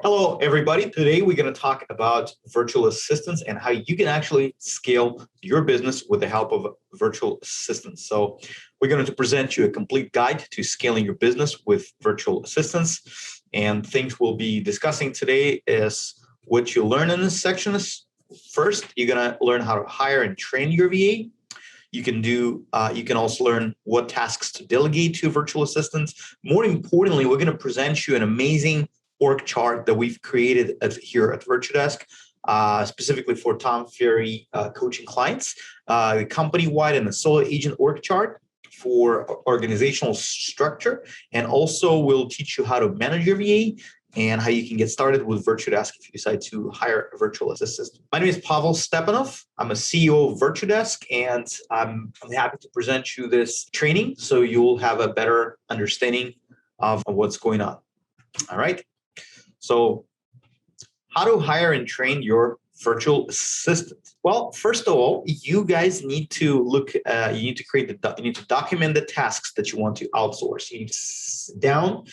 Hello, everybody. Today, we're going to talk about virtual assistants and how you can actually scale your business with the help of virtual assistants. So we're going to present you a complete guide to scaling your business with virtual assistants. And things we'll be discussing today is what you learn in this section. First, you're going to learn how to hire and train your VA. You can also learn what tasks to delegate to virtual assistants. More importantly, we're going to present you an amazing org chart that we've created here at Virtudesk, specifically for Tom Ferry coaching clients, the company-wide and the solo agent org chart for organizational structure. And also we'll teach you how to manage your VA and how you can get started with Virtudesk if you decide to hire a virtual assistant. My name is Pavel Stepanov. I'm a CEO of Virtudesk, and I'm happy to present you this training so you'll have a better understanding of what's going on. All right. So how to hire and train your virtual assistant? Well, first of all, you guys need to you need to document the tasks that you want to outsource. You need to sit down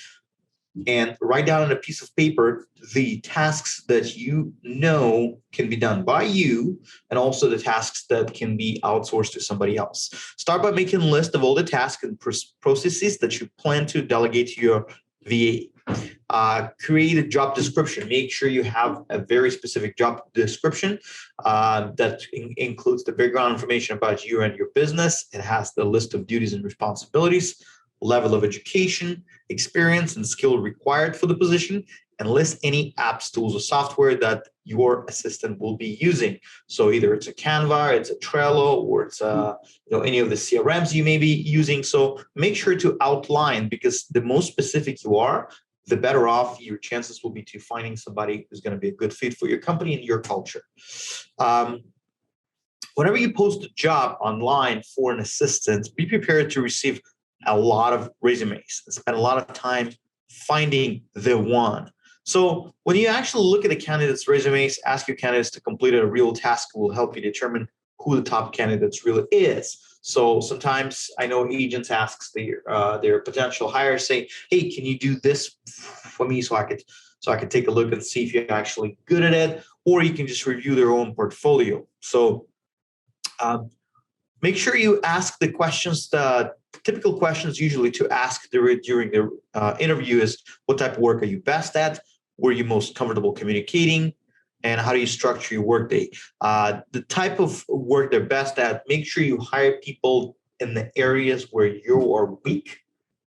and write down on a piece of paper the tasks that you know can be done by you and also the tasks that can be outsourced to somebody else. Start by making a list of all the tasks and processes that you plan to delegate to your VA. Create a job description. Make sure you have a very specific job description that includes the background information about you and your business. It has the list of duties and responsibilities, level of education, experience, and skill required for the position, and list any apps, tools, or software that your assistant will be using. So either it's a Canva, it's a Trello, or it's any of the CRMs you may be using. So make sure to outline, because the more specific you are, the better off your chances will be to finding somebody who's going to be a good fit for your company and your culture. Whenever you post a job online for an assistant, be prepared to receive a lot of resumes. Spend a lot of time finding the one. So when you actually look at a candidate's resumes, ask your candidates to complete a real task will help you determine who the top candidates really is. So sometimes I know agents ask their potential hires, say, "Hey, can you do this for me so I could take a look and see if you're actually good at it?" Or you can just review their own portfolio. So make sure you ask the questions. Typical questions usually to ask during the interview is, what type of work are you best at? Where are you most comfortable communicating? And how do you structure your workday? The type of work they're best at, make sure you hire people in the areas where you are weak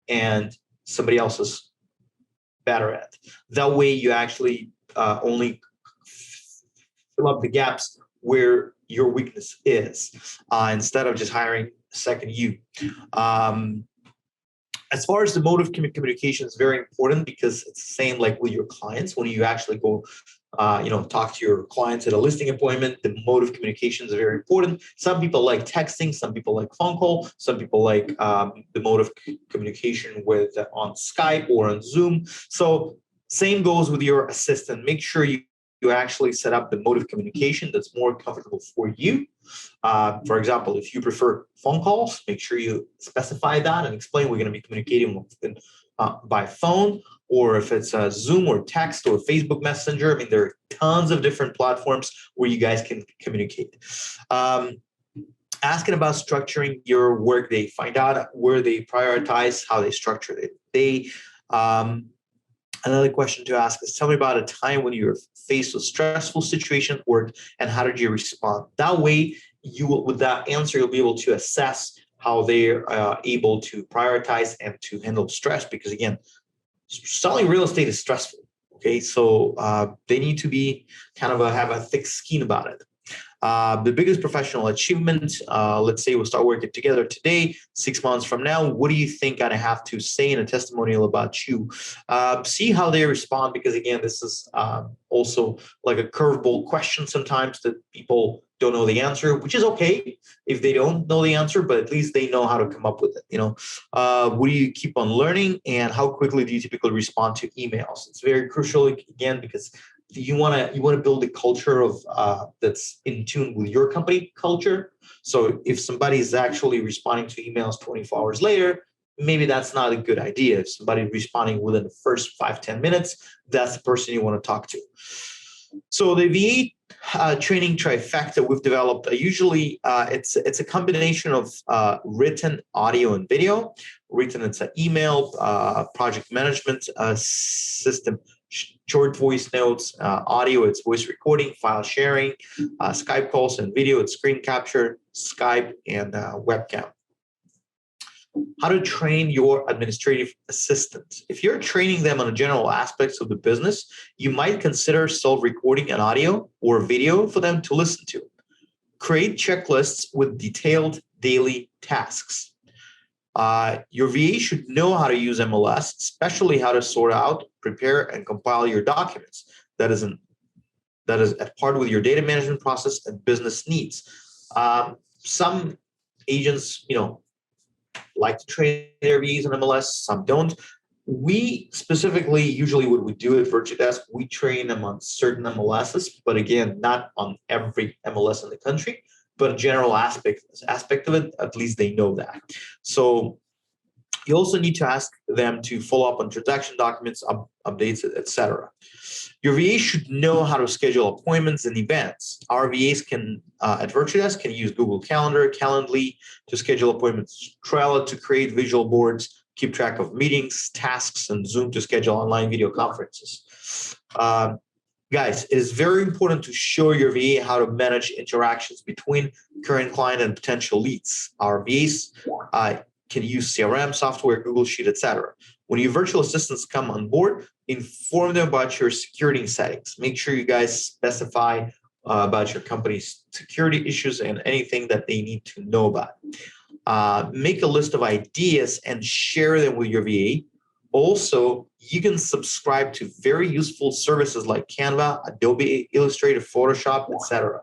and somebody else is better at. That way you actually only fill up the gaps where your weakness is, instead of just hiring second you. As far as the mode of communication is very important, because it's the same like with your clients. When you actually go, talk to your clients at a listing appointment, the mode of communication is very important. Some people like texting, some people like phone call, some people like the mode of communication with on Skype or on Zoom. So same goes with your assistant. Make sure you actually set up the mode of communication that's more comfortable for you. For example, if you prefer phone calls, make sure you specify that and explain we're going to be communicating by phone, or if it's Zoom or text or Facebook Messenger. I mean, there are tons of different platforms where you guys can communicate. Asking about structuring your workday. Find out where they prioritize, how they structure it. Another question to ask is, tell me about a time when you were faced with stressful situation at work and how did you respond? That way, with that answer, you'll be able to assess how they're able to prioritize and to handle stress. Because again, selling real estate is stressful. Okay, so they need to be have a thick skin about it. The biggest professional achievement, let's say we'll start working together today, 6 months from now, what do you think I have to say in a testimonial about you? See how they respond, because again, this is also like a curveball question sometimes that people don't know the answer, which is okay if they don't know the answer, but at least they know how to come up with it. What do you keep on learning, and how quickly do you typically respond to emails? It's very crucial, again, because you want to build a culture of that's in tune with your company culture. So if somebody is actually responding to emails 24 hours later, maybe that's not a good idea. If somebody's responding within the first 5-10 minutes, that's the person you want to talk to. So the VA Training Trifecta we've developed, usually it's a combination of written, audio, and video. Written, it's an email, project management system, short voice notes. Audio, it's voice recording, file sharing, Skype calls, and video, it's screen capture, Skype, and webcam. How to train your administrative assistant. If you're training them on the general aspects of the business, you might consider self-recording an audio or video for them to listen to. Create checklists with detailed daily tasks. Your VA should know how to use MLS, especially how to sort out, prepare, and compile your documents. That is at part with your data management process and business needs. Some agents, like to train their VAs on MLS, some don't. We specifically, usually what we do at Virtudesk, we train them on certain MLSs, but again, not on every MLS in the country, but a general aspect of it, at least they know that. So you also need to ask them to follow up on transaction documents, updates, etc. Your VA should know how to schedule appointments and events. Our VAs at Virtudesk can use Google Calendar, Calendly to schedule appointments, Trello to create visual boards, keep track of meetings, tasks, and Zoom to schedule online video conferences. Guys, it is very important to show your VA how to manage interactions between current client and potential leads. Our VAs can use CRM software, Google Sheet, etc. When your virtual assistants come on board, inform them about your security settings. Make sure you guys specify about your company's security issues and anything that they need to know about. Make a list of ideas and share them with your VA. Also, you can subscribe to very useful services like Canva, Adobe Illustrator, Photoshop, etc.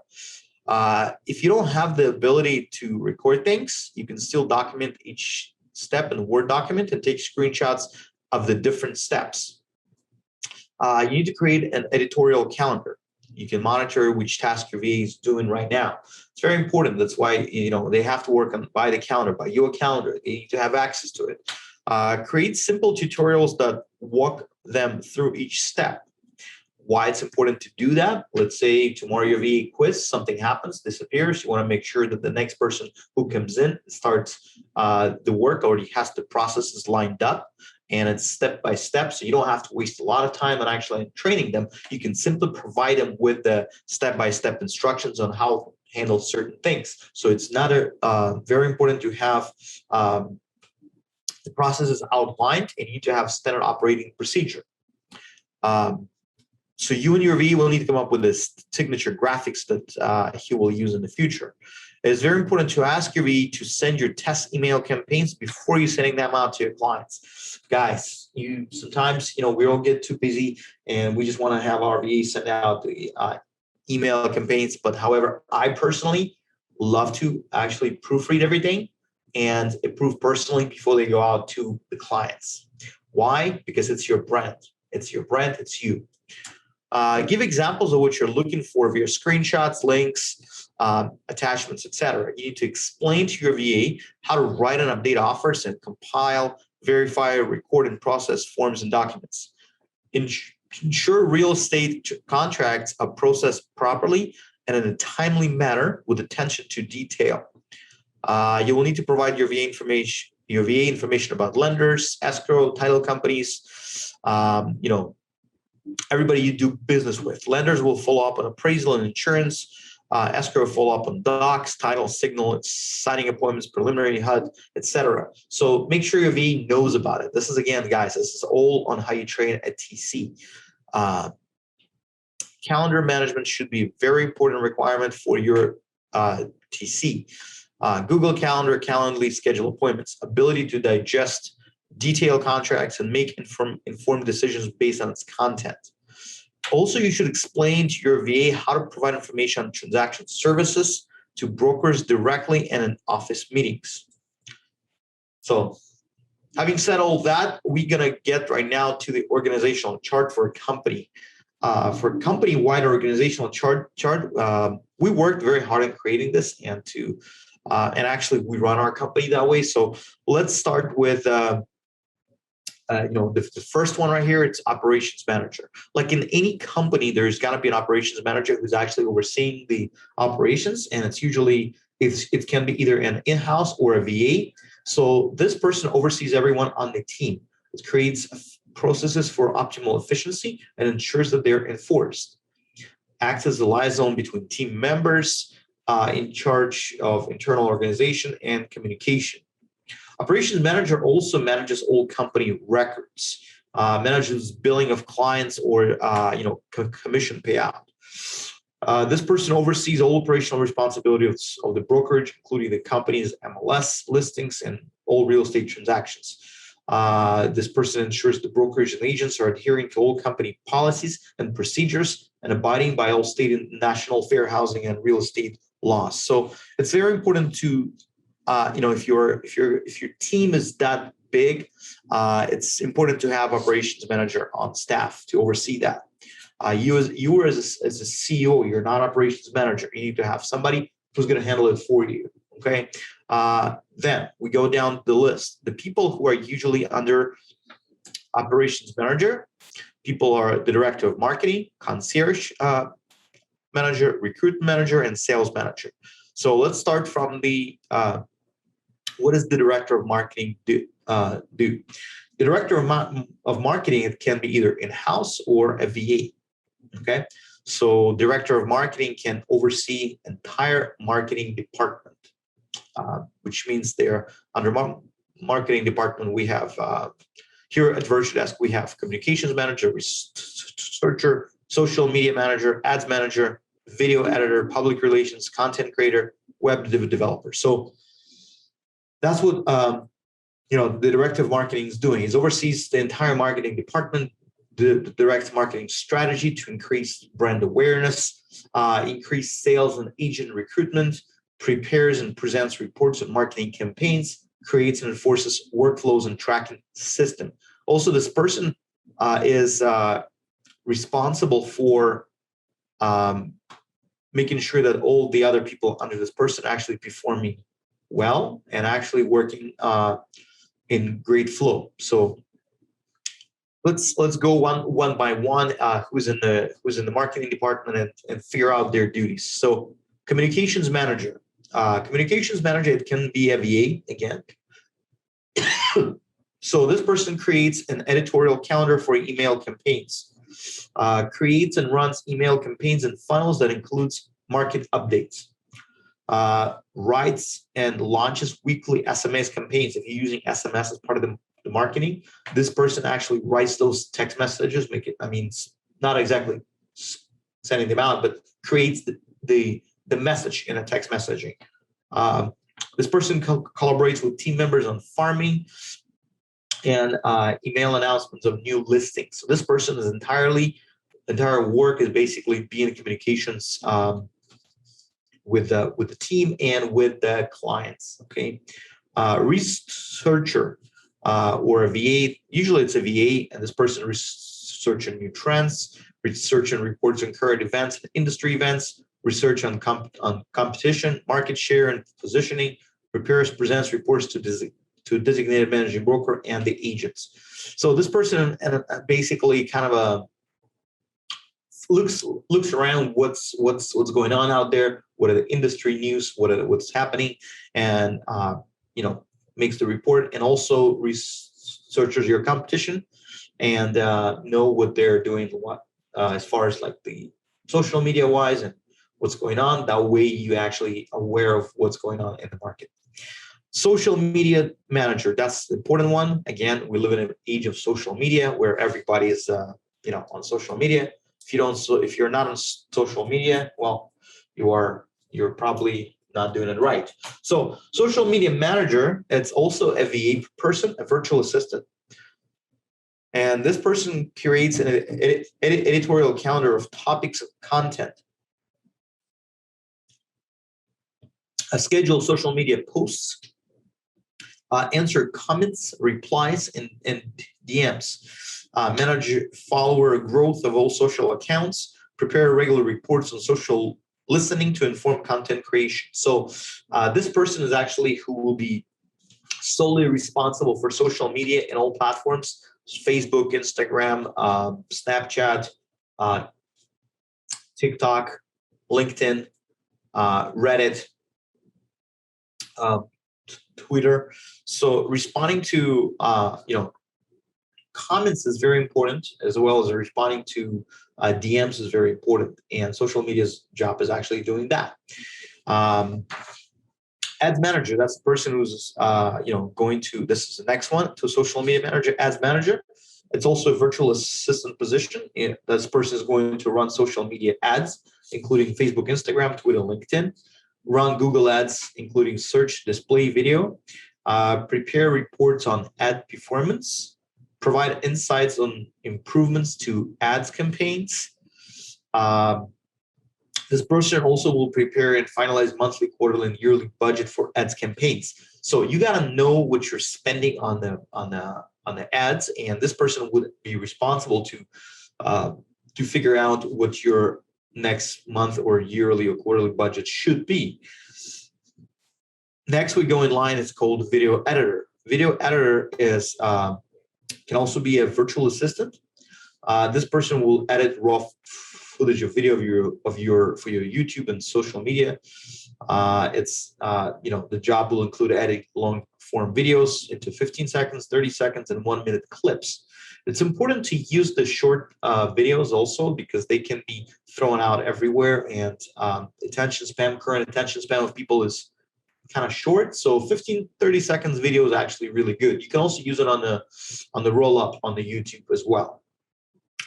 If you don't have the ability to record things, you can still document each step in a Word document and take screenshots of the different steps. You need to create an editorial calendar. You can monitor which task your VA is doing right now. It's very important. That's why they have to work by the calendar, by your calendar. They need to have access to it. Create simple tutorials that walk them through each step. Why it's important to do that? Let's say tomorrow your VA quits, something happens, disappears. You want to make sure that the next person who comes in starts the work already has the processes lined up and it's step by step. So you don't have to waste a lot of time on actually training them. You can simply provide them with the step-by-step instructions on how to handle certain things. So it's not very important to have the process is outlined and you need to have standard operating procedure. So you and your VA will need to come up with this signature graphics that he will use in the future. It's very important to ask your VA to send your test email campaigns before you're sending them out to your clients. Guys, sometimes we all get too busy and we just want to have our VA send out the email campaigns. But however, I personally love to actually proofread everything and approve personally before they go out to the clients. Why? Because it's your brand. It's your brand. It's you. Give examples of what you're looking for via screenshots, links, attachments, etc. You need to explain to your VA how to write and update offers and compile, verify, record, and process forms and documents. Ensure real estate contracts are processed properly and in a timely manner with attention to detail. You will need to provide your VA information about lenders, escrow, title companies, everybody you do business with. Lenders will follow up on appraisal and insurance. Escrow follow up on docs, title, signal, signing appointments, preliminary HUD, etc. So make sure your VA knows about it. This is, again, guys, this is all on how you train at TC. Calendar management should be a very important requirement for your TC. Google Calendar, Calendly, schedule appointments, ability to digest detailed contracts and make informed decisions based on its content. Also, you should explain to your VA how to provide information on transaction services to brokers directly and in office meetings. So, having said all that, we're going to get right now to the organizational chart for a company. For company-wide organizational chart, we worked very hard in creating this and to And actually, we run our company that way. So let's start with the first one right here. It's operations manager. Like in any company, there's got to be an operations manager who's actually overseeing the operations, and it's usually it can be either an in-house or a VA. So this person oversees everyone on the team. It creates processes for optimal efficiency and ensures that they're enforced. Acts as the liaison between team members, in charge of internal organization and communication. Operations manager also manages all company records, manages billing of clients or commission payout. This person oversees all operational responsibilities of the brokerage, including the company's MLS listings and all real estate transactions. This person ensures the brokerage and agents are adhering to all company policies and procedures and abiding by all state and national fair housing and real estate laws. So it's very important to, if your team is that big, it's important to have operations manager on staff to oversee that. You as a CEO, you're not operations manager. You need to have somebody who's going to handle it for you. Okay. Then we go down the list. The people who are usually under operations manager, people are the director of marketing, concierge manager, recruitment manager, and sales manager. So let's start from the what does the director of marketing do? The director of marketing, it can be either in-house or a VA. Okay, so director of marketing can oversee entire marketing department, which means they're under marketing department. We have here at Virtudesk, we have communications manager, researcher, social media manager, ads manager, video editor, public relations, content creator, web developer. So that's what the director of marketing is doing. He oversees the entire marketing department, the direct marketing strategy to increase brand awareness, increase sales and agent recruitment, prepares and presents reports on marketing campaigns, creates and enforces workflows and tracking system. Also, this person is responsible for making sure that all the other people under this person actually performing well and actually working in great flow. So let's go one by one. Who's in the marketing department and figure out their duties. So communications manager. It can be a VA again. So this person creates an editorial calendar for email campaigns, creates and runs email campaigns and funnels that includes market updates, writes and launches weekly SMS campaigns. If you're using SMS as part of the marketing, this person actually writes those text messages, not exactly sending them out, but creates the message in a text messaging. This person collaborates with team members on farming and email announcements of new listings. So this person is entire work is basically being in communications with the team and with the clients. Okay, researcher or a VA. Usually it's a VA, and this person researching new trends, research and reports on current events, industry events, research on competition, market share, and positioning. Prepares, presents reports to designated managing broker and the agents. So this person basically kind of looks around what's going on out there, what are the industry news, what's happening, and makes the report, and also researches your competition and know what they're doing, as far as like the social media wise and what's going on. That way you actually aware of what's going on in the market. Social media manager, that's the important one. Again, we live in an age of social media where everybody is on social media. If you're not on social media, well, you're probably not doing it right. So social media manager, it's also a VA person, a virtual assistant. And this person creates an editorial calendar of topics of content, a schedule of social media posts, answer comments, replies, and DMs, manage follower growth of all social accounts, prepare regular reports on social listening to inform content creation. So this person is actually who will be solely responsible for social media in all platforms: Facebook, Instagram, Snapchat, TikTok, LinkedIn, Reddit, Twitter. So responding to comments is very important, as well as responding to DMs is very important, and social media's job is actually doing that. Ads manager, that's the person who's going to, this is the next one, to social media manager, ads manager. It's also a virtual assistant position. This person is going to run social media ads, including Facebook, Instagram, Twitter, LinkedIn, run Google ads, including search, display, video, prepare reports on ad performance, provide insights on improvements to ads campaigns. This person also will prepare and finalize monthly, quarterly, and yearly budget for ads campaigns. So you got to know what you're spending on the ads, and this person would be responsible to figure out what your next month or yearly or quarterly budget should be. Next, we go in line. It's called video editor. Video editor is can also be a virtual assistant. This person will edit raw footage of video for your YouTube and social media. The job will include editing long form videos into 15 seconds, 30 seconds, and 1 minute clips. It's important to use the short videos also, because they can be thrown out everywhere, and current attention span of people is kind of short. So 15, 30 seconds video is actually really good. You can also use it on the roll up on the YouTube as well.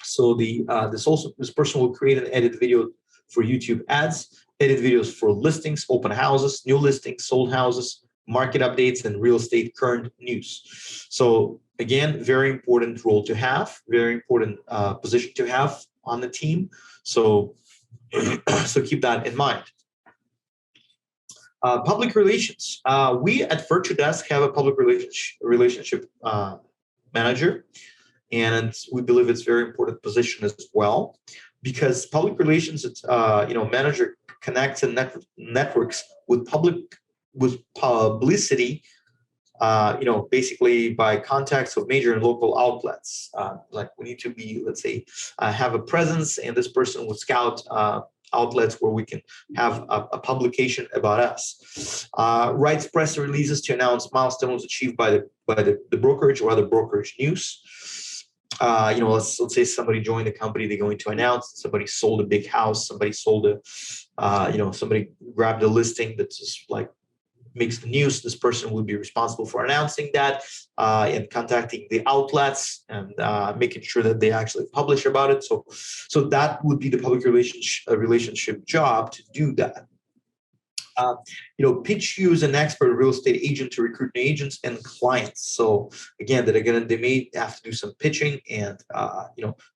So this person will create and edit video for YouTube ads, edit videos for listings, open houses, new listings, sold houses, market updates, and real estate current news. So again, very important role to have, very important position to have on the team. So keep that in mind. Public relations. We at Virtudesk have a public relationship manager. And we believe it's a very important position as well, because public relations, manager connects and networks with publicity, basically by contacts of major and local outlets. Like we need to be, let's say, have a presence, and this person would scout outlets where we can have a publication about us. Writes press releases to announce milestones achieved by the brokerage or other brokerage news. Let's say somebody joined the company, they're going to announce somebody sold a big house, somebody sold somebody grabbed a listing that's just like makes the news. This person will be responsible for announcing that and contacting the outlets and making sure that they actually publish about it. So that would be the public relationship job to do that. Pitch you as an expert real estate agent to recruit new agents and clients. So again, they may have to do some pitching and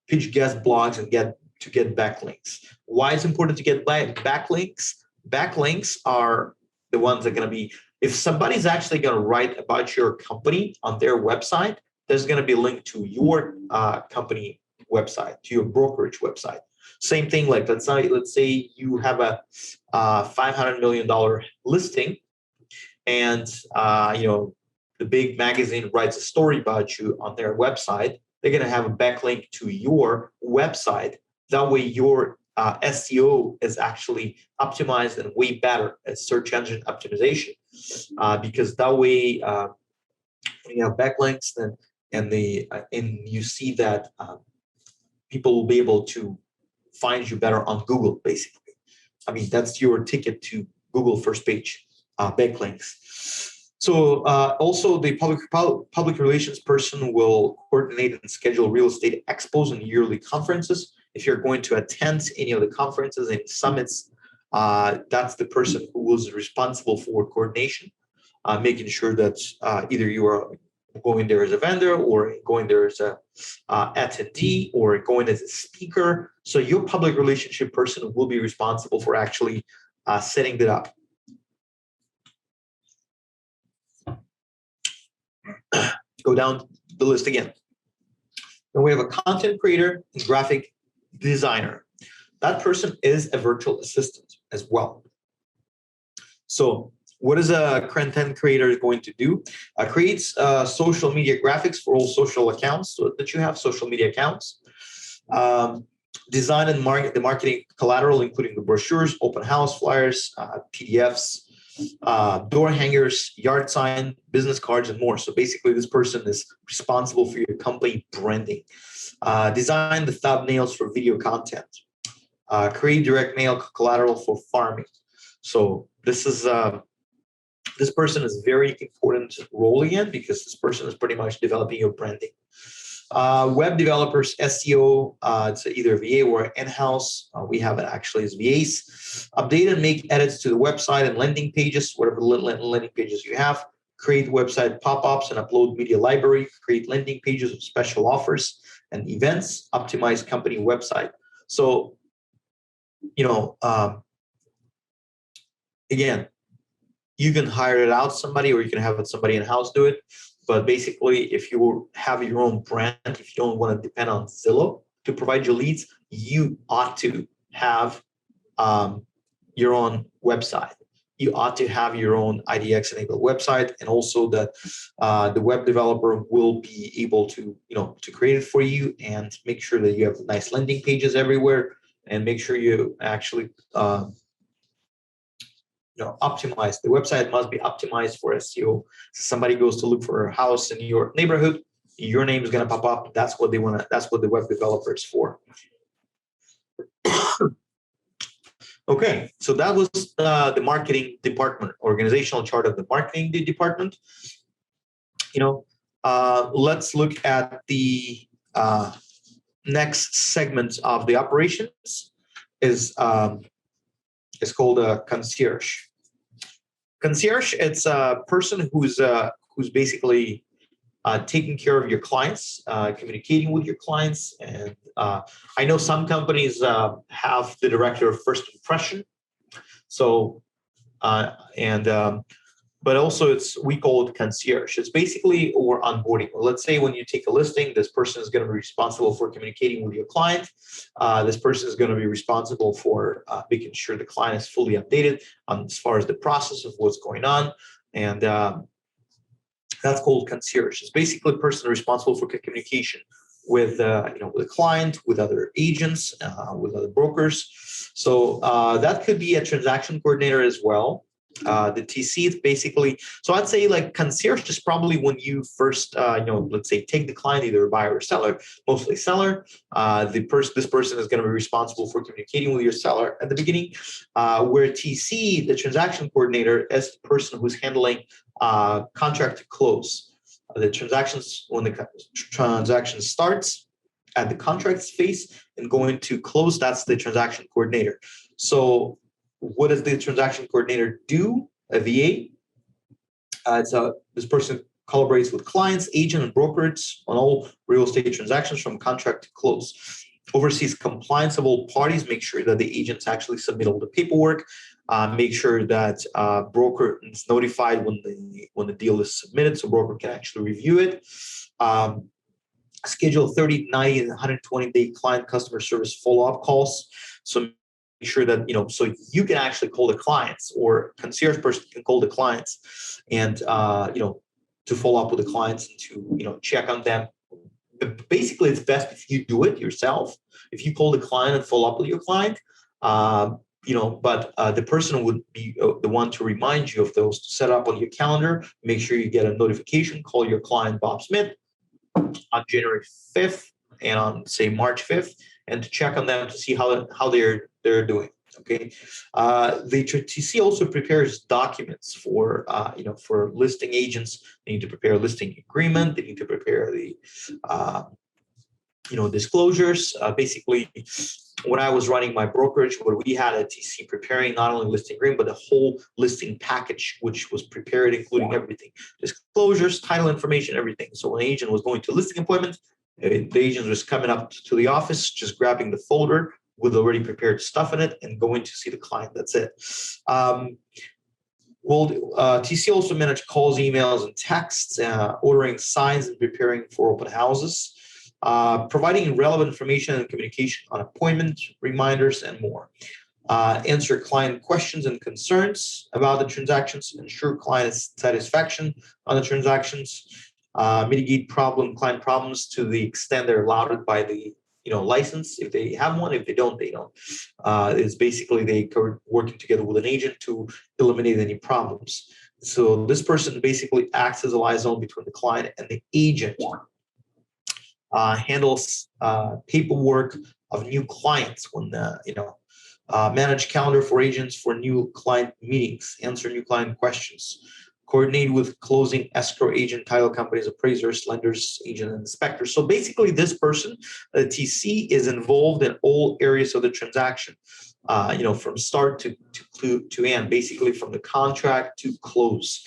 pitch guest blogs and get backlinks. Why it's important to get backlinks? Backlinks are the ones that are going to be, if somebody's actually going to write about your company on their website, there's going to be a link to your company website, to your brokerage website. Same thing, like let's say you have a $500 million listing, and the big magazine writes a story about you on their website. They're going to have a backlink to your website. That way, your SEO is actually optimized and way better at search engine optimization, because that way, when you have backlinks, and you see that people will be able to find you better on Google, basically. I mean, that's your ticket to Google first page backlinks. So also the public relations person will coordinate and schedule real estate expos and yearly conferences. If you're going to attend any of the conferences and summits, that's the person who was responsible for coordination, making sure that either you are going there as a vendor, or going there as a attendee, or going as a speaker. So your public relationship person will be responsible for actually setting that up. Go down the list again. Then we have a content creator and graphic designer. that person is a virtual assistant as well. So what is a content creator going to do? Creates social media graphics for all social accounts that you have, social media accounts. Design and market the marketing collateral, including the brochures, open house flyers, PDFs, door hangers, yard sign, business cards, and more. So basically, this person is responsible for your company branding. Design the thumbnails for video content. Create direct mail collateral for farming. So this person is very important role again, because this person is pretty much developing your branding. Web developers, SEO, it's either VA or in-house. We have it actually as VAs. Update and make edits to the website and landing pages, whatever landing pages you have. Create website pop-ups and upload media library. Create landing pages with special offers and events. Optimize company website. So, again, you can hire it out somebody, or you can have somebody in-house do it. But basically, if you have your own brand, if you don't want to depend on Zillow to provide your leads, you ought to have your own website. You ought to have your own IDX-enabled website, and also that the web developer will be able to, to create it for you and make sure that you have nice landing pages everywhere, and make sure you actually optimize. The website must be optimized for SEO. Somebody goes to look for a house in your neighborhood, your name is going to pop up. That's what they want to. That's what the web developer is for. Okay, so that was the marketing department, organizational chart of the marketing department. Let's look at the next segment of the operations. Is called a concierge. Concierge, it's a person who's basically taking care of your clients, communicating with your clients. And I know some companies have the director of first impression. So, but also we call it concierge. It's basically over onboarding. Let's say when you take a listing, this person is going to be responsible for communicating with your client. This person is going to be responsible for making sure the client is fully updated on as far as the process of what's going on. And that's called concierge. It's basically a person responsible for communication with with a client, with other agents, with other brokers. So that could be a transaction coordinator as well. The TC is basically, so I'd say like concierge is probably when you first, let's say take the client, either a buyer or seller, mostly seller. This person is going to be responsible for communicating with your seller at the beginning. Where TC, the transaction coordinator, is the person who's handling contract to close. The transactions, when the transaction starts at the contracts phase and going to close, that's the transaction coordinator. So what does the transaction coordinator do? A VA. This person collaborates with clients, agent, and brokerage on all real estate transactions from contract to close. Oversees compliance of all parties, make sure that the agents actually submit all the paperwork, make sure that broker is notified when the deal is submitted, so broker can actually review it. Schedule 30, 90, and 120-day client customer service follow-up calls. So make sure that, so you can actually call the clients, or concierge person can call the clients and, to follow up with the clients and to, check on them. But basically, it's best if you do it yourself. If you call the client and follow up with your client, but the person would be the one to remind you of those, to set up on your calendar, make sure you get a notification, call your client, Bob Smith, on January 5th and on, say, March 5th, and to check on them to see how they're doing. Okay, the TC also prepares documents for for listing agents. They need to prepare a listing agreement. They need to prepare the disclosures. Basically, when I was running my brokerage, where we had a TC preparing not only listing agreement but the whole listing package, which was prepared, including everything: disclosures, title information, everything. So when an agent was going to a listing appointment, the agent was coming up to the office, just grabbing the folder with already prepared stuff in it and going to see the client. That's it. TC also manage calls, emails, and texts, ordering signs, and preparing for open houses. providing relevant information and communication on appointments, reminders, and more. Answer client questions and concerns about the transactions, ensure client satisfaction on the transactions, mitigate client problems to the extent they're allowed by the license. If they have one, if they don't, they don't. It's basically they working together with an agent to eliminate any problems. So this person basically acts as a liaison between the client and the agent. Handles paperwork of new clients when manage calendar for agents for new client meetings, answer new client questions, coordinate with closing escrow agent, title companies, appraisers, lenders, agent, and inspectors. So basically this person, the TC, is involved in all areas of the transaction, from start to end, basically from the contract to close.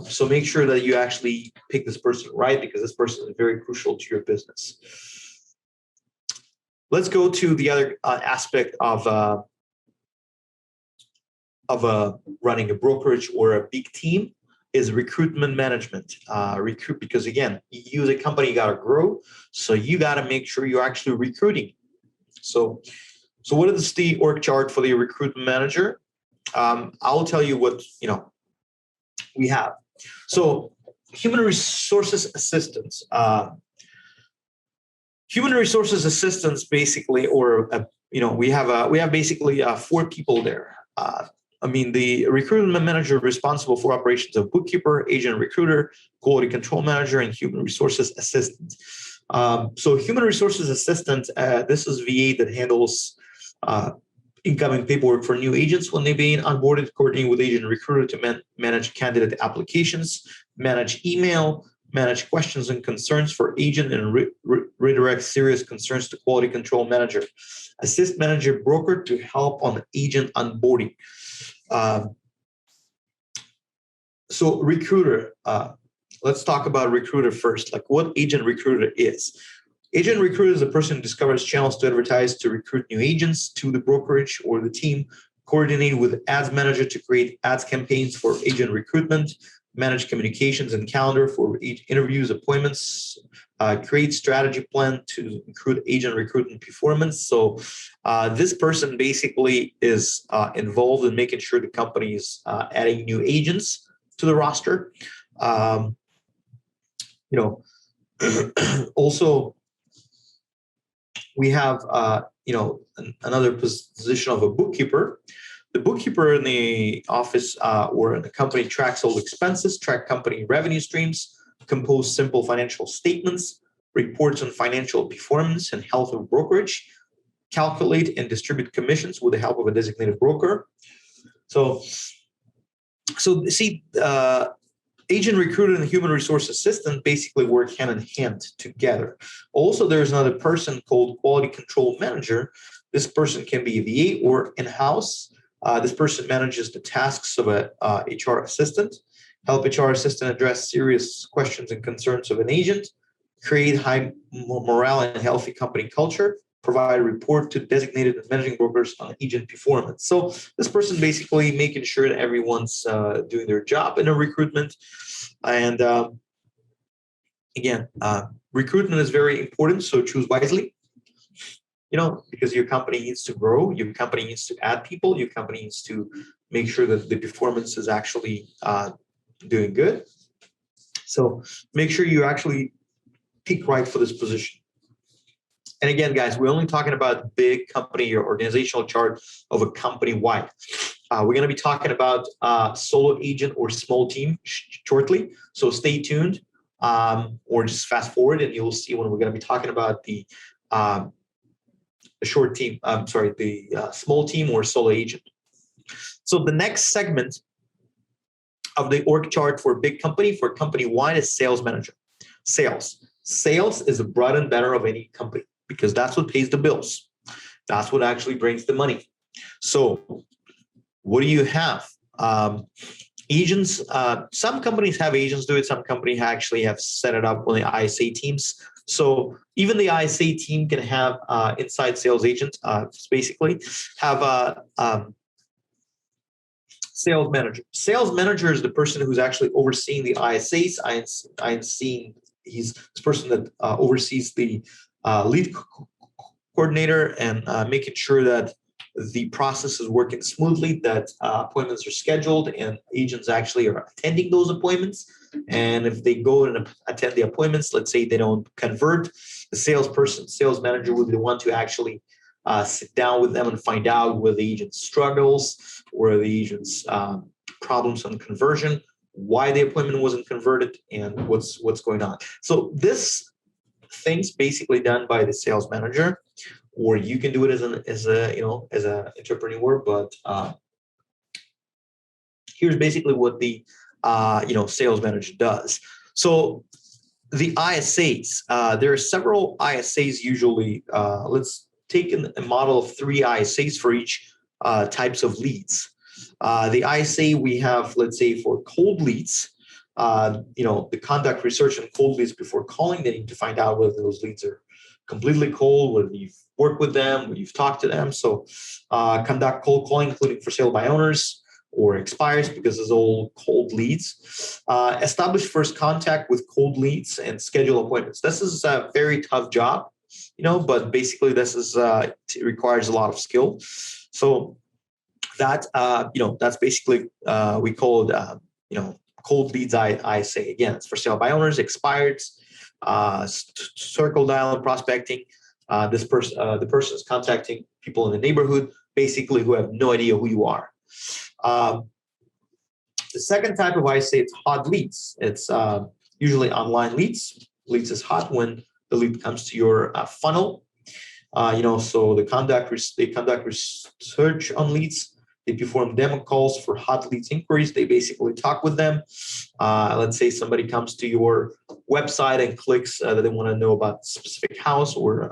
So make sure that you actually pick this person right, because this person is very crucial to your business. Let's go to the other aspect of running a brokerage or a big team is recruitment management. Because again, you as a company got to grow, so you got to make sure you're actually recruiting. So what is the org chart for the recruitment manager? I'll tell you what we have. So human resources assistants. Human resources assistants basically, we have basically 4 people there. The recruitment manager responsible for operations of bookkeeper, agent recruiter, quality control manager, and human resources assistant. So human resources assistant, this is VA that handles incoming paperwork for new agents when they're being onboarded, coordinating with agent recruiter to manage candidate applications, manage email, manage questions and concerns for agent, and redirect serious concerns to quality control manager. Assist manager broker to help on agent onboarding. So recruiter, let's talk about recruiter first, like what agent recruiter is. Agent recruiter is a person who discovers channels to advertise to recruit new agents to the brokerage or the team, coordinate with ads manager to create ads campaigns for agent recruitment, manage communications and calendar for interviews, appointments, create strategy plan to include agent recruitment performance. So this person basically is involved in making sure the company is adding new agents to the roster. Also, we have another position of a bookkeeper. The bookkeeper in the office or in the company tracks all expenses, track company revenue streams, compose simple financial statements, reports on financial performance and health of brokerage, calculate and distribute commissions with the help of a designated broker. So see, agent recruiter and human resource assistant basically work hand in hand together. Also, there's another person called quality control manager. This person can be VA or in-house. This person manages the tasks of a HR assistant, help HR assistant address serious questions and concerns of an agent, create high morale and healthy company culture, provide a report to designated and managing brokers on agent performance. So this person basically making sure that everyone's doing their job in a recruitment. And recruitment is very important, so choose wisely. Because your company needs to grow, your company needs to add people, your company needs to make sure that the performance is actually doing good. So make sure you actually pick right for this position. And again, guys, we're only talking about big company or organizational chart of a company wide. We're going to be talking about solo agent or small team shortly. So stay tuned or just fast forward and you'll see when we're going to be talking about the small team or solo agent. So the next segment of the org chart for a big company, for company wide, is sales manager. Sales is the bread and butter of any company because that's what pays the bills. That's what actually brings the money. So what do you have? Agents, some companies have agents do it. Some companies actually have set it up on the ISA teams. So even the ISA team can have inside sales agents, basically have a sales manager. Sales manager is the person who's actually overseeing the ISAs, he's this person that oversees the lead coordinator and making sure that the process is working smoothly, that appointments are scheduled and agents actually are attending those appointments. And if they go and attend the appointments, let's say they don't convert, the sales manager would be the one to actually sit down with them and find out where the agent struggles, where the agent's problems on conversion, why the appointment wasn't converted, and what's going on. So this thing's basically done by the sales manager, or you can do it as an entrepreneur. But here's basically what the sales manager does. So the ISAs, there are several ISAs usually. Let's take a model of 3 ISAs for each types of leads. The ISA we have, let's say, for cold leads, the conduct research on cold leads before calling. They need to find out whether those leads are completely cold, whether you've worked with them, whether you've talked to them. So conduct cold calling, including for sale by owners or expires, because it's all cold leads. Establish first contact with cold leads and schedule appointments. This is a very tough job, but basically this is it requires a lot of skill. So that that's basically we call it cold leads. I say again, it's for sale by owners, expired, circle dial and prospecting. The person is contacting people in the neighborhood, basically who have no idea who you are. The second type of ISA, it's hot leads. It's usually online leads. Leads is hot when the lead comes to your funnel. So they conduct research on leads. They perform demo calls for hot leads inquiries. They basically talk with them. Let's say somebody comes to your website and clicks that they want to know about a specific house, or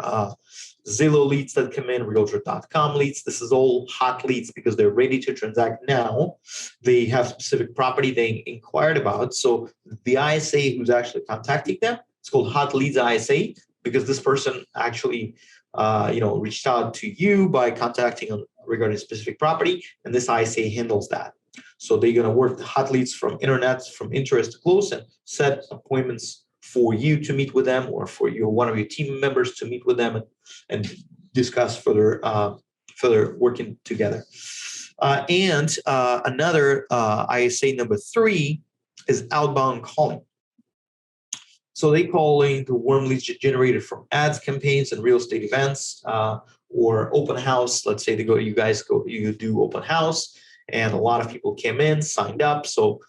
Zillow leads that come in, Realtor.com leads. This is all hot leads because they're ready to transact now. They have specific property they inquired about. So the ISA who's actually contacting them, it's called hot leads ISA, because this person actually reached out to you by contacting regarding a specific property, and this ISA handles that. So they're going to work the hot leads from internet, from interest to close, and set appointments for you to meet with them, or for one of your team members to meet with them and discuss further working together. And another ISA number 3 is outbound calling. So they calling the warm leads generated from ads, campaigns, and real estate events, or open house. Let's say you do open house, and a lot of people came in, signed up. So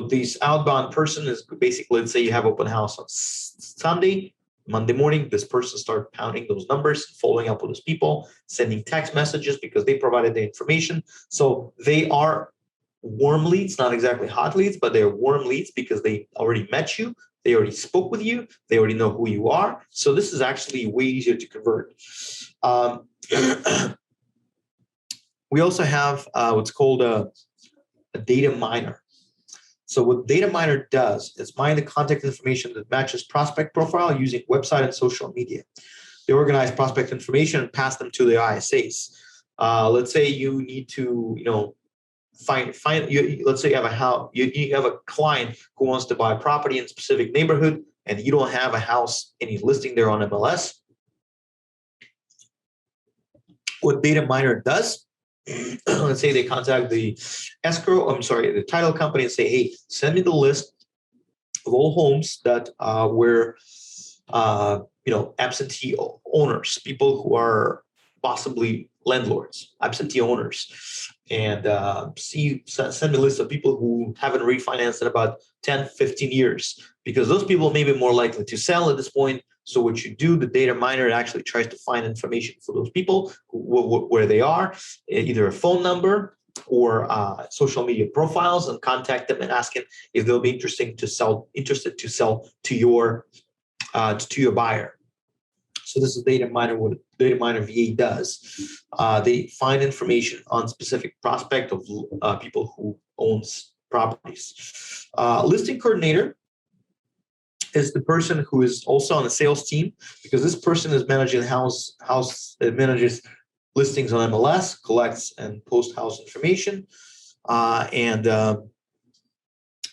this outbound person is basically, let's say you have open house on Sunday, Monday morning, this person start pounding those numbers, following up with those people, sending text messages because they provided the information. So they are warm leads, not exactly hot leads, but they're warm leads because they already met you. They already spoke with you. They already know who you are. So this is actually way easier to convert. We also have what's called a data miner. So what data miner does is mine the contact information that matches prospect profile using website and social media. They organize prospect information and pass them to the ISAs. Let's say you need to, let's say you have a house, you have a client who wants to buy a property in a specific neighborhood, and you don't have a house any listing there on MLS. What data miner does, let's say they contact the the title company and say, hey, send me the list of all homes that were absentee owners, people who are possibly landlords, absentee owners, and send me a list of people who haven't refinanced in about 10, 15 years, because those people may be more likely to sell at this point. So what you do, the data miner actually tries to find information for those people, where they are, either a phone number or social media profiles, and contact them and ask them if they'll be interested to sell to your buyer. So this is data miner. What data miner VA does, they find information on specific prospect of people who owns properties. Listing coordinator is the person who is also on the sales team, because this person is managing house manages listings on MLS, collects and posts house information, and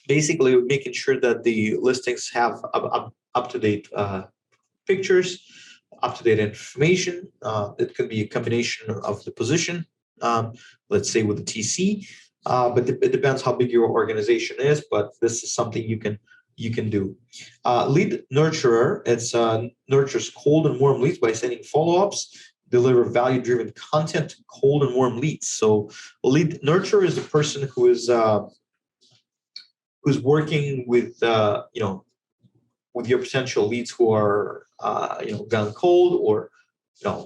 basically making sure that the listings have up-to-date pictures, up-to-date information. It could be a combination of the position, let's say with the TC, but it depends how big your organization is. But this is something you can do. Lead nurturer, it's nurtures cold and warm leads by sending follow-ups, deliver value-driven content, cold and warm leads. So a lead nurturer is the person who's working with with your potential leads who are gone cold, or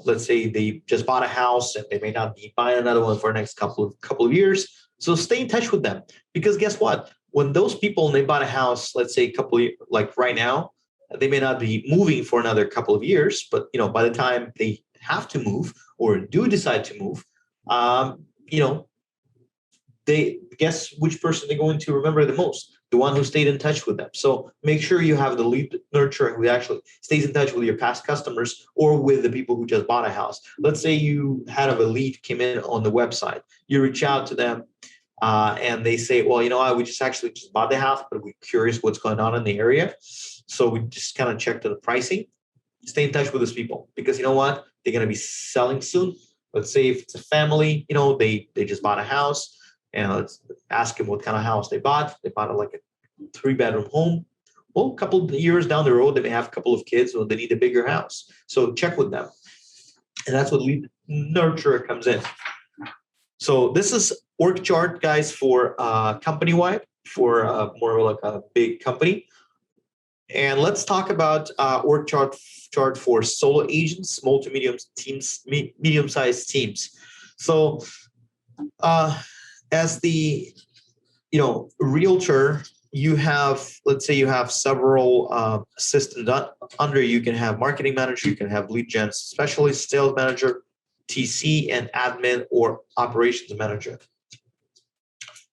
let's say they just bought a house and they may not be buying another one for the next couple of years. So stay in touch with them, because guess what? When those people, they bought a house, let's say like right now, they may not be moving for another couple of years, but by the time they have to move or do decide to move, they guess which person they're going to remember the most, the one who stayed in touch with them. So make sure you have the lead nurturer who actually stays in touch with your past customers or with the people who just bought a house. Let's say you had a lead came in on the website, you reach out to them, and they say, well, we just bought the house, but we're curious what's going on in the area. So we just kind of checked the pricing. Stay in touch with those people, because you know what? They're going to be selling soon. Let's say if it's a family, they just bought a house, and let's ask them what kind of house they bought. They bought like a 3-bedroom home. Well, a couple of years down the road, they may have a couple of kids, or they need a bigger house. So check with them. And that's what lead nurturer comes in. So this is org chart, guys, for company-wide, for more like a big company. And let's talk about org chart for solo agents, small to medium teams, medium-sized teams. So as the realtor, you have, let's say you have several assistants under you. You can have marketing manager, you can have lead gen specialist, sales manager, TC, and admin or operations manager.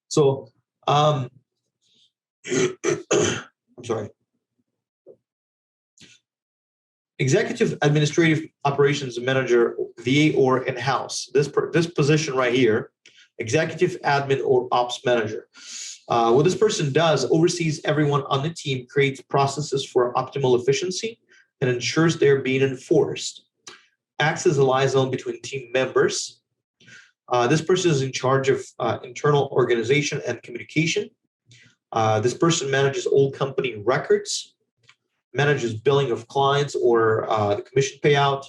So I'm sorry. Executive administrative operations manager, VA or in-house. This position right here, executive admin or ops manager. What this person does, oversees everyone on the team, creates processes for optimal efficiency, and ensures they're being enforced. Acts as a liaison between team members. This person is in charge of internal organization and communication. This person manages all company records, manages billing of clients or the commission payout,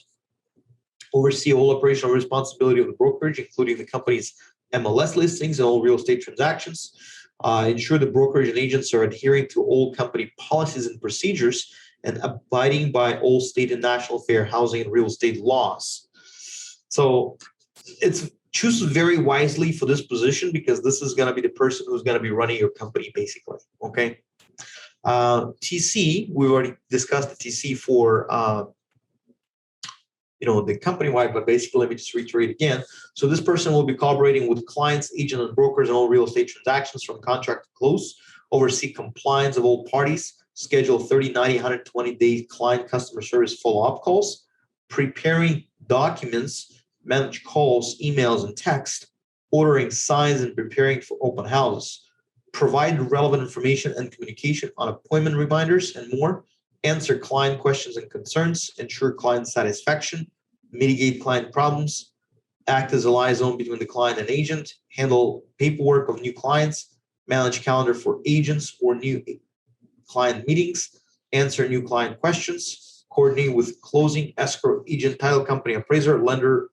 oversee all operational responsibility of the brokerage, including the company's MLS listings and all real estate transactions, ensure the brokerage and agents are adhering to all company policies and procedures and abiding by all state and national fair housing and real estate laws. So choose very wisely for this position, because this is going to be the person who's going to be running your company, basically. Okay. TC, we already discussed the TC for the company-wide, but basically let me just reiterate again. So this person will be collaborating with clients, agents, and brokers on all real estate transactions from contract to close, oversee compliance of all parties, schedule 30, 90, 120-day client customer service follow-up calls, preparing documents, manage calls, emails, and text, ordering signs, and preparing for open houses, provide relevant information and communication on appointment reminders and more, answer client questions and concerns, ensure client satisfaction, mitigate client problems, act as a liaison between the client and agent, handle paperwork of new clients, manage calendar for agents or new client meetings, answer new client questions, coordinate with closing, escrow, agent, title company, appraiser, lender,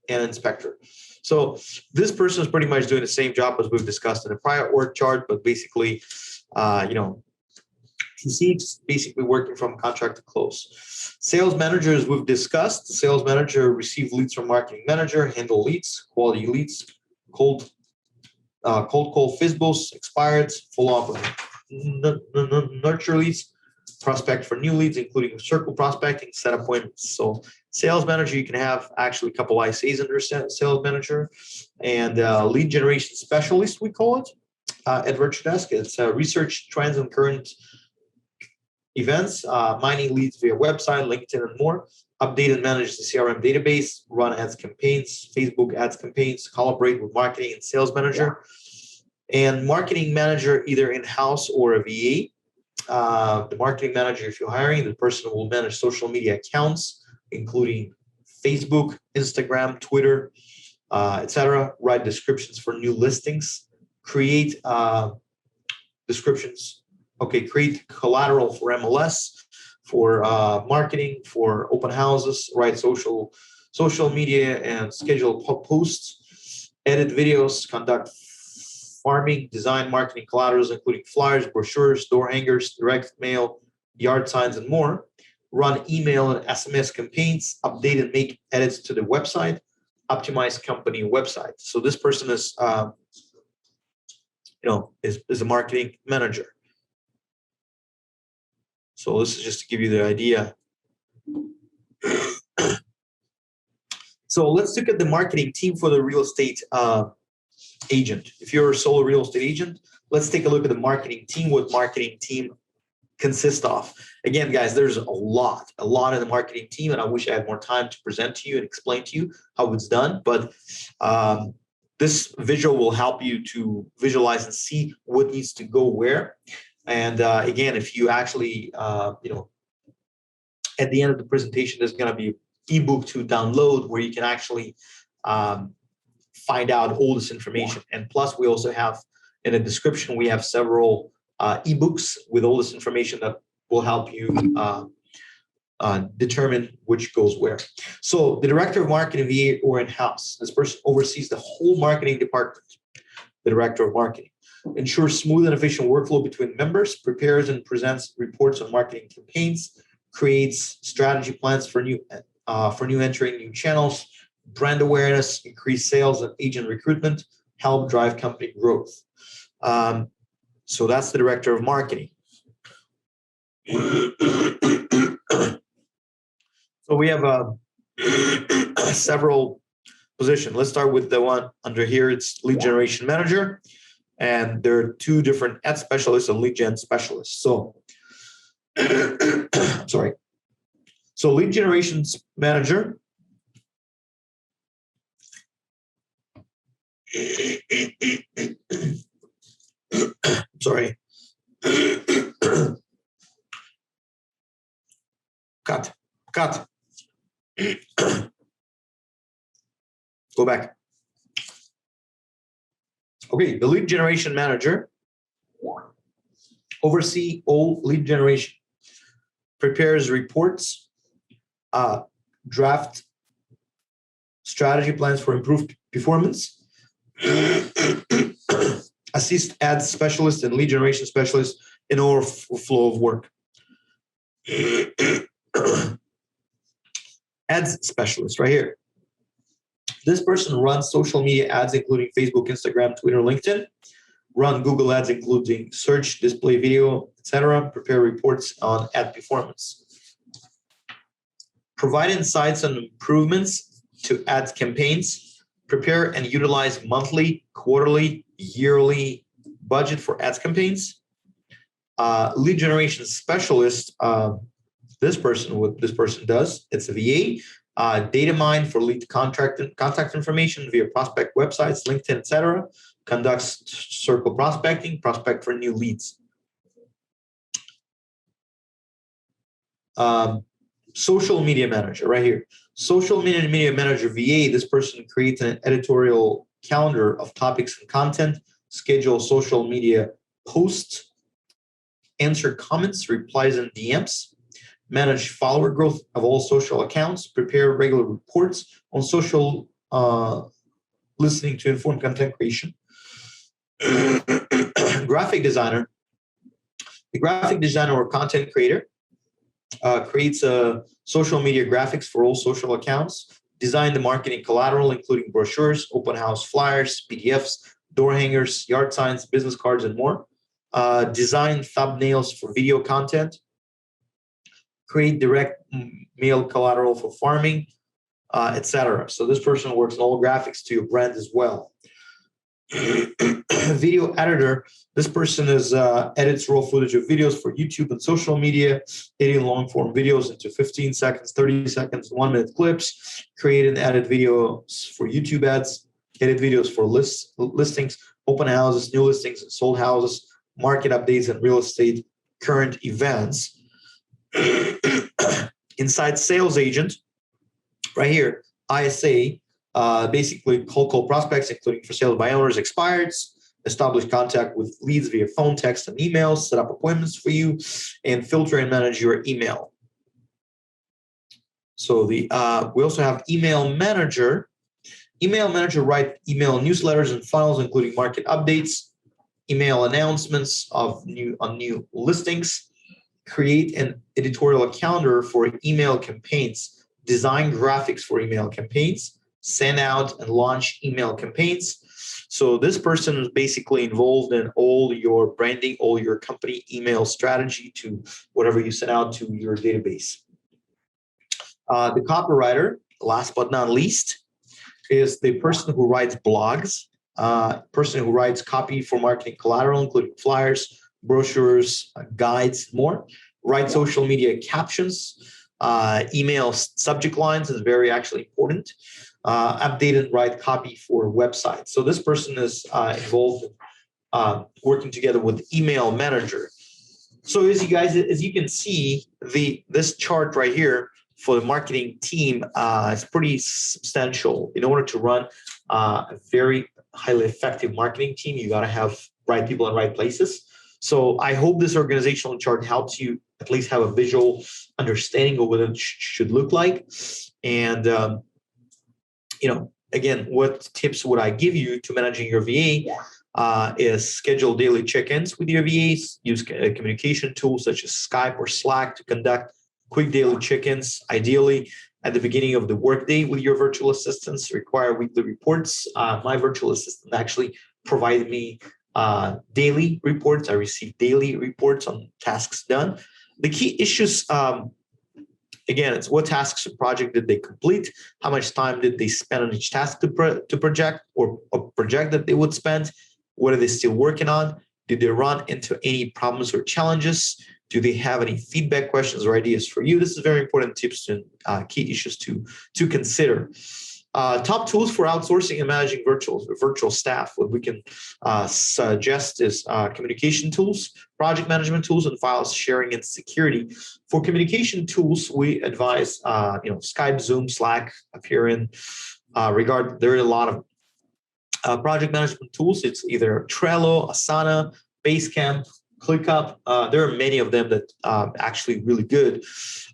and inspector. So this person is pretty much doing the same job as we've discussed in the prior org chart, but basically, TC is basically working from contract to close. Sales managers we've discussed. The sales manager receive leads from marketing manager, handle leads, quality leads, cold call FISBOs, expired, follow up with nurture leads, prospect for new leads, including circle prospecting, set appointments. So sales manager, you can have actually a couple ICs under sales manager, and lead generation specialist, we call it at Virtudesk. It's research trends and current events, mining leads via website, LinkedIn, and more. Update and manage the CRM database, run ads campaigns, Facebook ads campaigns, collaborate with marketing and sales manager. And marketing manager, either in-house or a VA. The marketing manager, if you're hiring, the person will manage social media accounts, including Facebook, Instagram, Twitter, etc. Write descriptions for new listings, create descriptions. Okay, create collateral for MLS, for marketing, for open houses, write social media and schedule posts, edit videos, conduct farming, design marketing collaterals, including flyers, brochures, door hangers, direct mail, yard signs, and more. Run email and SMS campaigns, update and make edits to the website, optimize company website. So this person is, is a marketing manager. So this is just to give you the idea. So let's look at the marketing team for the real estate agent. If you're a solo real estate agent, let's take a look at the marketing team, what marketing team consists of. Again, guys, there's a lot in the marketing team, and I wish I had more time to present to you and explain to you how it's done. But this visual will help you to visualize and see what needs to go where. And again, if you actually, at the end of the presentation, there's going to be an ebook to download where you can actually find out all this information. And plus, we also have in the description, we have several ebooks with all this information that will help you determine which goes where. So the director of marketing, VA or in-house, this person oversees the whole marketing department. The director of marketing ensures smooth and efficient workflow between members, prepares and presents reports on marketing campaigns, creates strategy plans for new entering new channels, brand awareness, increase sales and agent recruitment, help drive company growth. So that's the director of marketing. So we have several positions. Let's start with the one under here. It's lead generation manager. And there are two different ad specialists and lead gen specialists. So, sorry. So lead generation manager sorry. Cut. Go back. Okay, the lead generation manager oversee all lead generation, prepares reports, draft strategy plans for improved performance, assist ad specialists and lead generation specialists in our flow of work. Ads specialist right here. This person runs social media ads, including Facebook, Instagram, Twitter, LinkedIn. Run Google ads, including search, display video, etc. Prepare reports on ad performance. Provide insights on improvements to ad campaigns. Prepare and utilize monthly, quarterly, yearly budget for ads campaigns. Lead generation specialist. What this person does, it's a VA. Data mine for lead contact information via prospect websites, LinkedIn, etc. Conducts circle prospecting, prospect for new leads. Social media manager right here. Social media manager VA. This person creates an editorial calendar of topics and content, schedule social media posts, answer comments, replies, and DMs. Manage follower growth of all social accounts, prepare regular reports on social listening to inform content creation. Graphic designer. The graphic designer or content creator creates social media graphics for all social accounts, design the marketing collateral, including brochures, open house flyers, PDFs, door hangers, yard signs, business cards, and more. Design thumbnails for video content, create direct mail collateral for farming, etc. So this person works on all graphics to your brand as well. Video editor. This person edits raw footage of videos for YouTube and social media, editing long form videos into 15 seconds, 30 seconds, 1 minute clips, create and edit videos for YouTube ads, edit videos for listings, open houses, new listings, and sold houses, market updates, and real estate current events. Inside sales agent, right here, ISA, basically cold call prospects, including for sales by owners, expireds, establish contact with leads via phone, text, and emails, set up appointments for you, and filter and manage your email. So we also have email manager. Email manager write email newsletters and funnels, including market updates, email announcements of new listings, create an editorial calendar for email campaigns, design graphics for email campaigns, send out and launch email campaigns. So this person is basically involved in all your branding, all your company email strategy to whatever you send out to your database. The copywriter, last but not least, is the person who writes blogs, person who writes copy for marketing collateral, including flyers, brochures, guides, more. Write social media captions, email subject lines is very actually important. Update and write copy for websites. So this person is involved in working together with email manager. So as you can see, this chart right here for the marketing team is pretty substantial. In order to run a very highly effective marketing team, you got to have right people in right places. So I hope this organizational chart helps you at least have a visual understanding of what it should look like. And again, what tips would I give you to managing your VA is schedule daily check-ins with your VAs, use communication tools such as Skype or Slack to conduct quick daily check-ins, ideally at the beginning of the workday with your virtual assistants. Require weekly reports. My virtual assistant actually provided me daily reports. I receive daily reports on tasks done. The key issues, again, it's what tasks or project did they complete, how much time did they spend on each task to project or project that they would spend, what are they still working on, did they run into any problems or challenges, do they have any feedback questions or ideas for you? This is very important tips and key issues to consider. Top tools for outsourcing and managing virtual staff. What we can suggest is communication tools, project management tools, and files sharing and security. For communication tools, we advise Skype, Zoom, Slack, Appearin. There are a lot of project management tools. It's either Trello, Asana, Basecamp, ClickUp. There are many of them that are actually really good.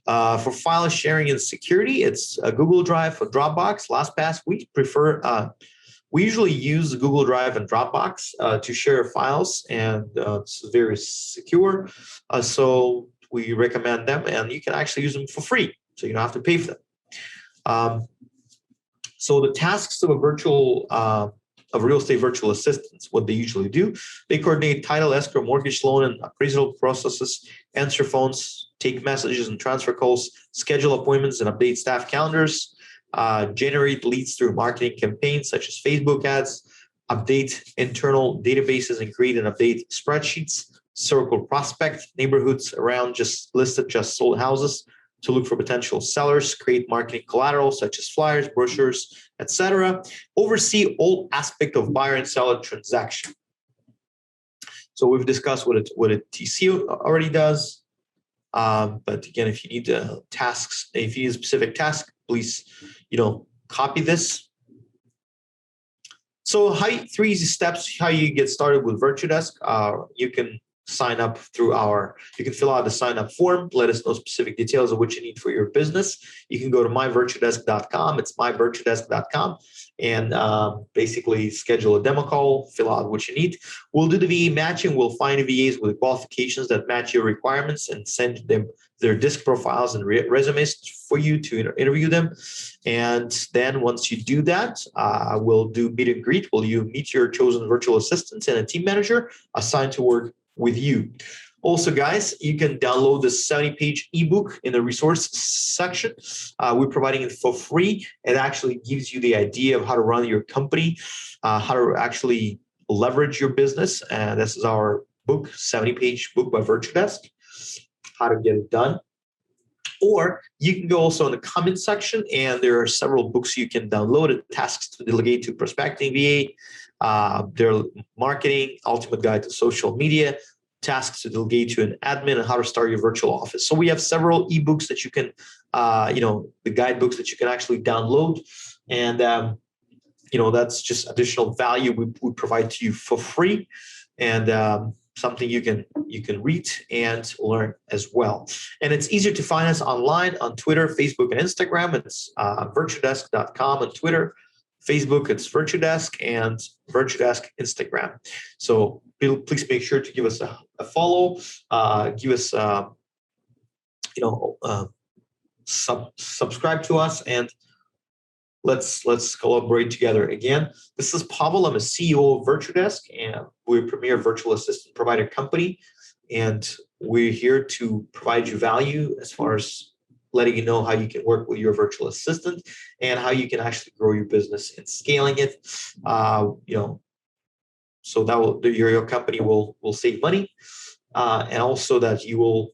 For file sharing and security, it's Google Drive or Dropbox, LastPass. We usually use Google Drive and Dropbox to share files, and it's very secure. So we recommend them, and you can actually use them for free, so you don't have to pay for them. So the tasks of of real estate virtual assistants, what they usually do, they coordinate title, escrow, mortgage loan, and appraisal processes, answer phones, take messages and transfer calls, schedule appointments and update staff calendars, generate leads through marketing campaigns such as Facebook ads, update internal databases and create and update spreadsheets, circle prospect neighborhoods around just sold houses to look for potential sellers, create marketing collateral such as flyers, brochures, etc. Oversee all aspect of buyer and seller transaction. So we've discussed what a TC already does. But again, if you need tasks, if you need a specific task, please, copy this. So 3 easy steps how you get started with Virtudesk. You can sign up you can fill out the sign up form, let us know specific details of what you need for your business. You can go to myvirtudesk.com. It's myvirtudesk.com and basically schedule a demo call, fill out what you need. We'll do the VA matching. We'll find VAs with qualifications that match your requirements and send them their disc profiles and resumes for you to interview them. And then once you do that, we'll do meet and greet. Will you meet your chosen virtual assistants and a team manager assigned to work with you. Also, guys, you can download the 70-page ebook in the resource section. We're providing it for free. It actually gives you the idea of how to run your company, how to actually leverage your business. And this is our book, 70-page book by Virtudesk, how to get it done. Or you can go also in the comment section, and there are several books you can download. Tasks to Delegate to Prospecting VA, their marketing, ultimate guide to social media, tasks to delegate to an admin and how to start your virtual office. So we have several ebooks that you can, the guidebooks that you can actually download. And, that's just additional value we provide to you for free, and something you can read and learn as well. And it's easier to find us online on Twitter, Facebook, and Instagram. It's virtudesk.com on Twitter. Facebook, it's Virtudesk, and Virtudesk Instagram. So please make sure to give us a follow. Give us, subscribe to us, and let's collaborate together. Again, this is Pavel. I'm a CEO of Virtudesk, and we're a premier virtual assistant provider company. And we're here to provide you value as far as letting you know how you can work with your virtual assistant and how you can actually grow your business and scaling it. So that your company will save money, and also that you will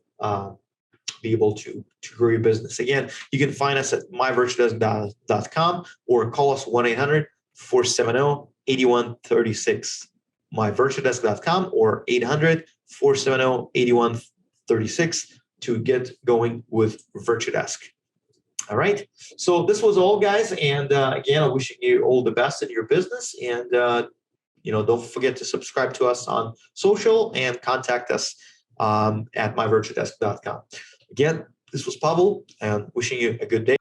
be able to grow your business. Again, you can find us at myvirtudesk.com or call us 1-800-470-8136. myvirtudesk.com or 800-470-8136 to get going with Virtudesk. All right. So this was all, guys. And again, I'm wishing you all the best in your business. And, don't forget to subscribe to us on social and contact us at myvirtudesk.com. Again, this was Pavel, and wishing you a good day.